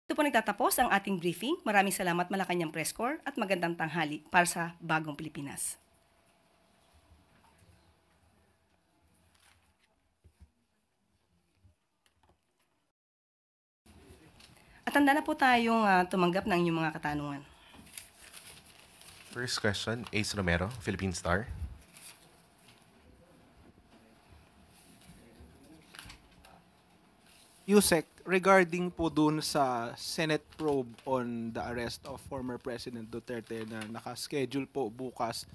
Ito po nagtatapos ang ating briefing. Maraming salamat Malacanang Press Corps at magandang tanghali para sa Bagong Pilipinas. At handa na po tayong tumanggap ng inyong mga katanungan. First question, Ace Romero, Philippine Star. Yusek, regarding po dun sa Senate probe on the arrest of former President Duterte na nakaschedule po bukas,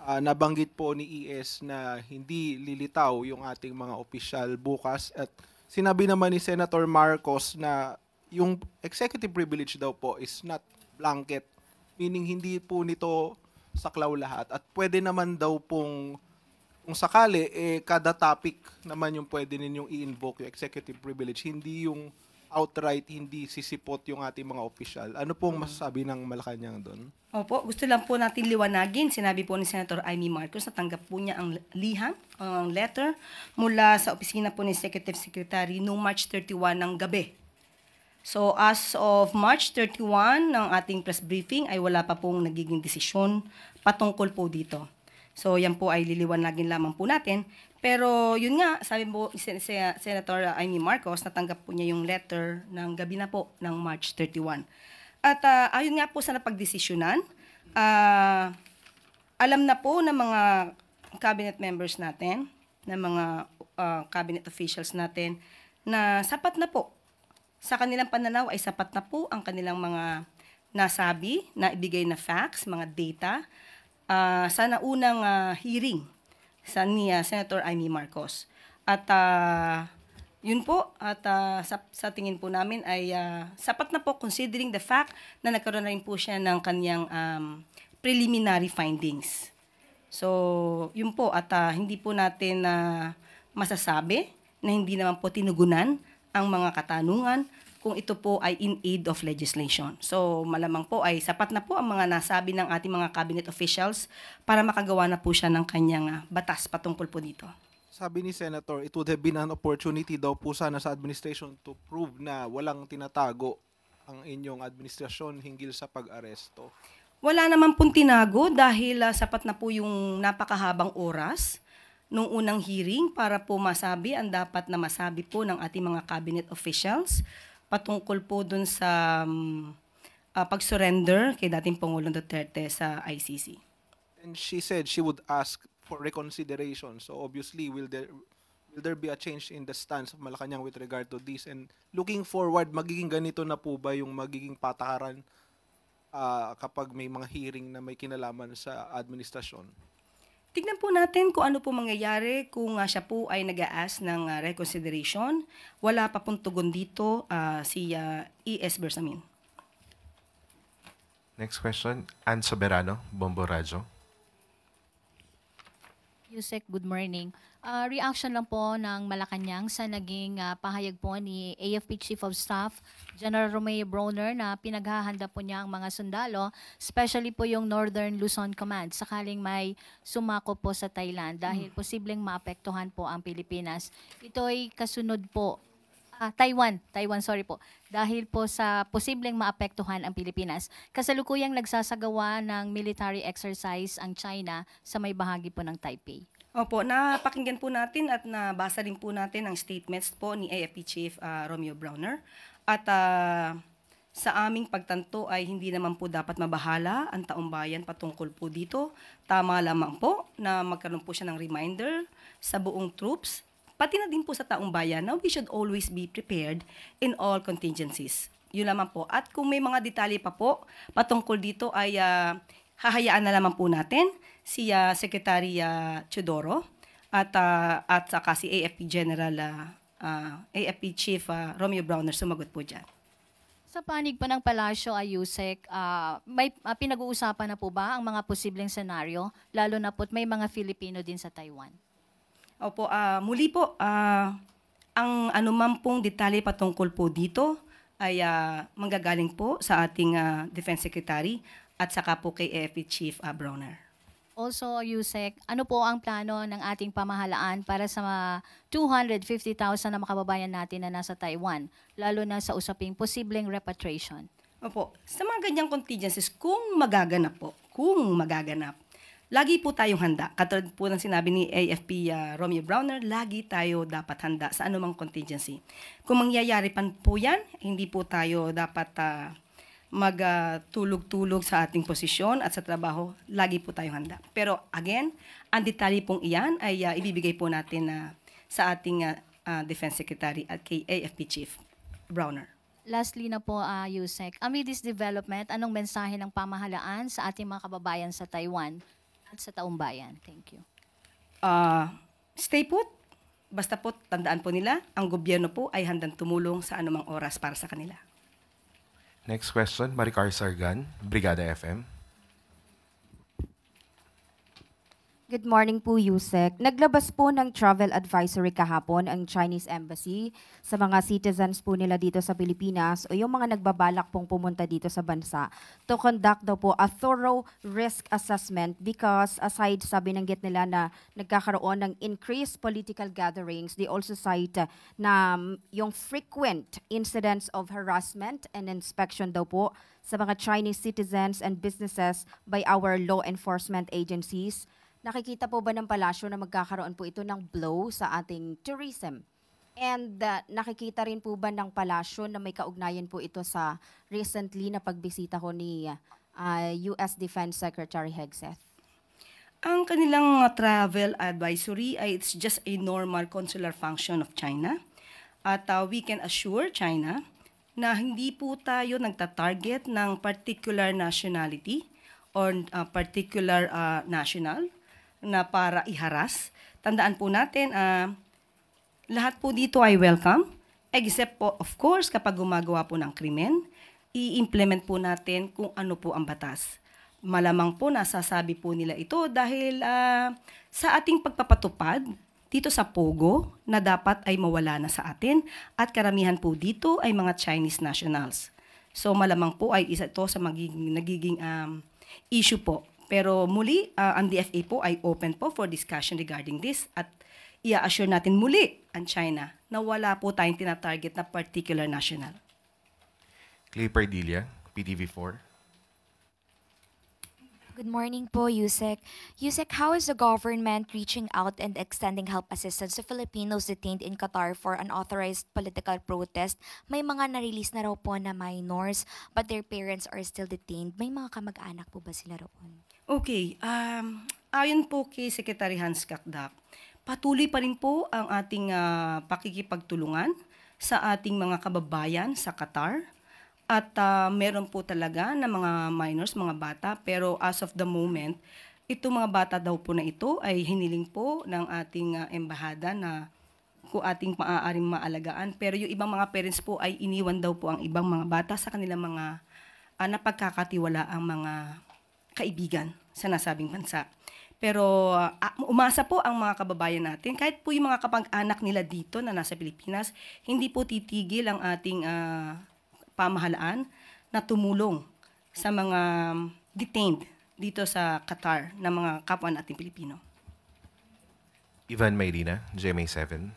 nabanggit po ni ES na hindi lilitaw yung ating mga opisyal bukas at sinabi naman ni Senator Marcos na yung executive privilege daw po is not blanket, meaning hindi po nito saklaw lahat at pwede naman daw pong kung sakali, kada topic naman yung pwede ninyong i-invoke yung executive privilege, hindi yung outright, hindi sisipot yung ating mga opisyal. Ano pong masasabi ng Malacanang doon? Opo, gusto lang po natin liwanagin. Sinabi po ni Senator Amy Marcos na tanggap po niya ang liham, ang letter, mula sa opisina po ni Executive Secretary noong March 31 ng gabi. So as of March 31 ng ating press briefing ay wala pa pong nagiging desisyon patungkol po dito. So yan po ay liliwanagin lamang po natin. Pero yun nga, sabi po ni Senator Amy Marcos, natanggap po niya yung letter ng gabi na po ng March 31. At ayon nga po sa napagdesisyonan, alam na po ng mga cabinet members natin, ng mga cabinet officials natin, na sapat na po. Sa kanilang pananaw ay sapat na po ang kanilang mga nasabi, na ibigay na facts, mga data, sa naunang hearing sa ni Senator Amy Marcos. At yun po, at sa tingin po namin ay sapat na po considering the fact na nagkaroon na rin po siya ng kanyang preliminary findings. So, yun po, at hindi po natin masasabi na hindi naman po tinugunan ang mga katanungan kung ito po ay in aid of legislation. So malamang po ay sapat na po ang mga nasabi ng ating mga cabinet officials para makagawa na po siya ng kanyang batas patungkol po dito. Sabi ni Senator, it would have been an opportunity daw po sana sa administration to prove na walang tinatago ang inyong administrasyon hinggil sa pag-aresto. Wala naman pong tinago dahil sapat na po yung napakahabang oras nung unang hearing para po masabi ang dapat na masabi po ng ating mga cabinet officials patungkol po dun sa pag-surrender kay dating Pangulong Duterte sa ICC. And she said she would ask for reconsideration. So obviously, will there be a change in the stance of Malacanang with regard to this? And looking forward, magiging ganito na po ba yung magiging patakaran kapag may mga hearing na may kinalaman sa administrasyon? Tignan po natin kung ano po mangyayari kung siya po ay nag-a-ask ng reconsideration. Wala pa pong tugon dito si E.S. Bersamin. Next question, Ann Soberano, Bombo Radyo. Yusek, good morning. Reaction lang po ng Malacanang sa naging pahayag po ni AFP Chief of Staff, General Romeo Brawner, na pinaghahanda po niya ang mga sundalo, especially po yung Northern Luzon Command, sakaling may sumako po sa Thailand dahil posibleng maapektuhan po ang Pilipinas. Ito ay kasunod po, Taiwan, sorry po. Dahil po sa posibleng maapektuhan ang Pilipinas, kasalukuyang nagsasagawa ng military exercise ang China sa may bahagi po ng Taipei. Opo, napakinggan po natin at nabasa rin po natin ang statements po ni AFP Chief Romeo Brawner. At sa aming pagtanto ay hindi naman po dapat mabahala ang taong bayan patungkol po dito. Tama lamang po na magkaroon po siya ng reminder sa buong troops, pati na din po sa taong bayan, na we should always be prepared in all contingencies. Yun lamang po. At kung may mga detalye pa po patungkol dito ay hahayaan na lamang po natin si Secretary Teodoro at saka si AFP General AFP Chief Romeo Brawner sumagot po dyan. Sa panig pa ng Palasyo, Ayusek, may pinag-uusapan na po ba ang mga posibleng senaryo, lalo na po't may mga Filipino din sa Taiwan? Opo, muli po, ang anuman pong detalye patungkol po dito ay manggagaling po sa ating Defense Secretary at saka po kay AFP Chief Brawner. Also, Yusek, ano po ang plano ng ating pamahalaan para sa mga 250,000 na makababayan natin na nasa Taiwan, lalo na sa usaping posibleng repatriation? Opo, sa mga ganyang contingencies, kung magaganap po, lagi po tayong handa. Katulad po ng sinabi ni AFP Romeo Browner, lagi tayo dapat handa sa anumang contingency. Kung mangyayari pan po yan, hindi po tayo dapat magtulog-tulog sa ating posisyon at sa trabaho, lagi po tayong handa. Pero again, ang detalye pong iyan ay ibibigay po natin sa ating Defense Secretary at kay AFP Chief Browner. Lastly na po, Yusek, amid this development, anong mensahe ng pamahalaan sa ating mga kababayan sa Taiwan at sa taong bayan? Thank you. Stay put. Basta po, tandaan po nila, ang gobyerno po ay handang tumulong sa anumang oras para sa kanila. Next question, Maricar Sargan, Brigada FM. Good morning po, Yusek. Naglabas po ng travel advisory kahapon ang Chinese Embassy sa mga citizens po nila dito sa Pilipinas o yung mga nagbabalak pong pumunta dito sa bansa to conduct daw po a thorough risk assessment because aside sa binanggit nila na nagkakaroon ng increased political gatherings, they also cite na yung frequent incidents of harassment and inspection daw po sa mga Chinese citizens and businesses by our law enforcement agencies. Nakikita po ba ng palasyo na magkakaroon po ito ng blow sa ating tourism? And nakikita rin po ba ng palasyo na may kaugnayan po ito sa recently na pagbisita ko ni US Defense Secretary Hegseth? Ang kanilang travel advisory ay it's just a normal consular function of China. At we can assure China na hindi po tayo nagta-target ng particular nationality or particular national na para iharas. Tandaan po natin, lahat po dito ay welcome, except po, of course, kapag gumagawa po ng krimen, i-implement po natin kung ano po ang batas. Malamang po nasasabi po nila ito dahil sa ating pagpapatupad dito sa Pogo na dapat ay mawala na sa atin at karamihan po dito ay mga Chinese nationals. So malamang po ay isa ito sa nagiging issue po. Pero muli, ang DFA po ay open po for discussion regarding this at i-assure natin muli ang China na wala po tayong tinatarget na particular national. Clay Pardilla, PTV4. Good morning po, Yusek. Yusek, how is the government reaching out and extending help assistance to Filipinos detained in Qatar for unauthorized political protest? May mga na-release na raw po na minors, but their parents are still detained. May mga kamag-anak po ba sila roon? Okay, ayon po kay Secretary Hans Kakdak, patuloy pa rin po ang ating pakikipagtulungan sa ating mga kababayan sa Qatar. At meron po talaga na mga minors, mga bata, pero as of the moment, itong mga bata daw po na ito ay hiniling po ng ating embahada na kung ating maaaring maalagaan. Pero yung ibang mga parents po ay iniwan daw po ang ibang mga bata sa kanilang mga napagkakatiwala ang mga kaibigan sa nasabing bansa. Pero umasa po ang mga kababayan natin, kahit po yung mga kapag-anak nila dito na nasa Pilipinas, hindi po titigil ang ating pamahalaan na tumulong sa mga detained dito sa Qatar na mga kapwa nating Pilipino. Ivan Mayrina, GMA7.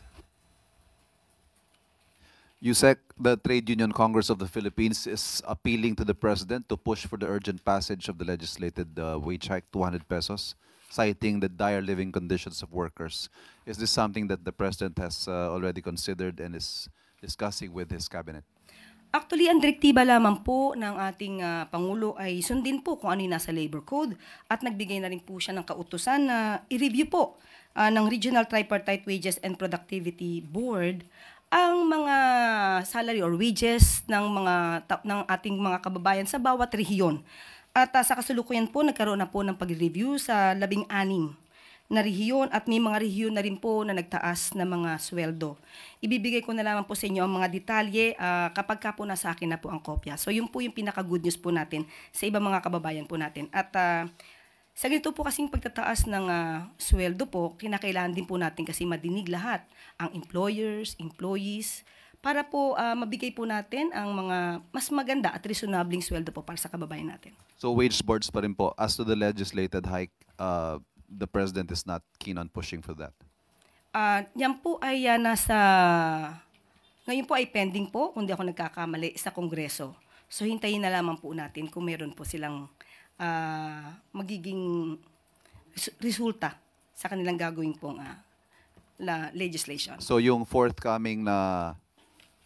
Yusek, the Trade Union Congress of the Philippines is appealing to the President to push for the urgent passage of the legislated wage hike, 200 pesos, citing the dire living conditions of workers. Is this something that the President has already considered and is discussing with his cabinet? Actually, ang direktiba lamang po ng ating Pangulo ay sundin po kung ano yung nasa Labor Code at nagbigay na rin po siya ng kautusan na i-review po ng Regional Tripartite Wages and Productivity Board ang mga salary or wages ng ating mga kababayan sa bawat rehiyon. At sa kasalukuyan po, nagkaroon na po ng pag-review sa 16 na rehiyon at may mga rehiyon na rin po na nagtaas na mga sweldo. Ibibigay ko na lamang po sa inyo ang mga detalye kapag ka po nasa akin na po ang kopya. So yun po yung pinaka-good news po natin sa ibang mga kababayan po natin. At sa ganito po kasing pagtataas ng sweldo po, kinakailangan din po natin kasi madinig lahat ang employers, employees, para po mabigay po natin ang mga mas maganda at reasonabling sweldo po para sa kababayan natin. So wage boards pa rin po. As to the legislated hike, the President is not keen on pushing for that. Yan po ay ngayon po ay pending po, kung di ako nagkakamali, sa Kongreso. So hintayin na lamang po natin kung meron po silang magiging resulta sa kanilang gagawin pong legislation. So yung forthcoming na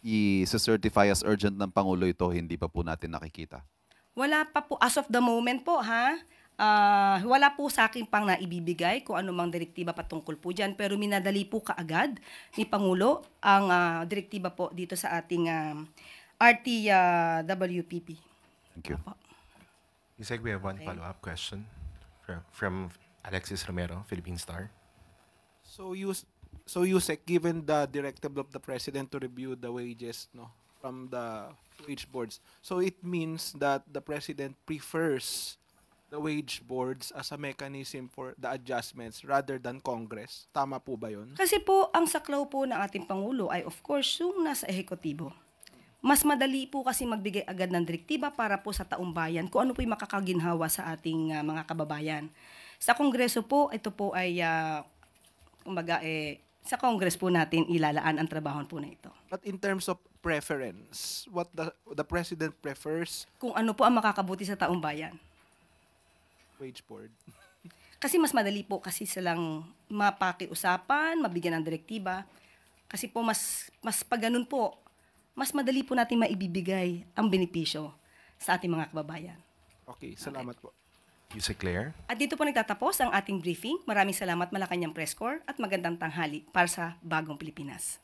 i-certify as urgent ng Pangulo ito, hindi pa po natin nakikita. Wala pa po, as of the moment po wala po sa akin pang naibibigay kung anumang direktiba patungkol po dyan, pero minadali po kaagad ni Pangulo ang direktiba po dito sa ating RTWPP. Thank you. Yusek, we have one follow-up question from Alexis Romero, Philippine Star. So Yusek, given the directive of the President to review the wages from the wage boards, so it means that the President prefers the wage boards as a mechanism for the adjustments rather than Congress. Tama po ba yun? Kasi po, ang saklaw po ng ating Pangulo ay of course yung nasa ehekutibo. Mas madali po kasi magbigay agad ng direktiba para po sa taong bayan kung ano po yung makakaginhawa sa ating mga kababayan. Sa Kongreso po, ito po ay sa Congress po natin ilalaan ang trabaho po na ito. But in terms of preference, what the President prefers, Kung ano po ang makakabuti sa taong bayan. wage board. Kasi mas madali po kasi silang mapakiusapan, mabigyan ng direktiba. Kasi po mas pag ganun po, mas madali po natin maibibigay ang benepisyo sa ating mga kababayan. Okay, salamat po. Yusek Claire. At dito po nagtatapos ang ating briefing. Maraming salamat Malacanang Press Corps at magandang tanghali para sa Bagong Pilipinas.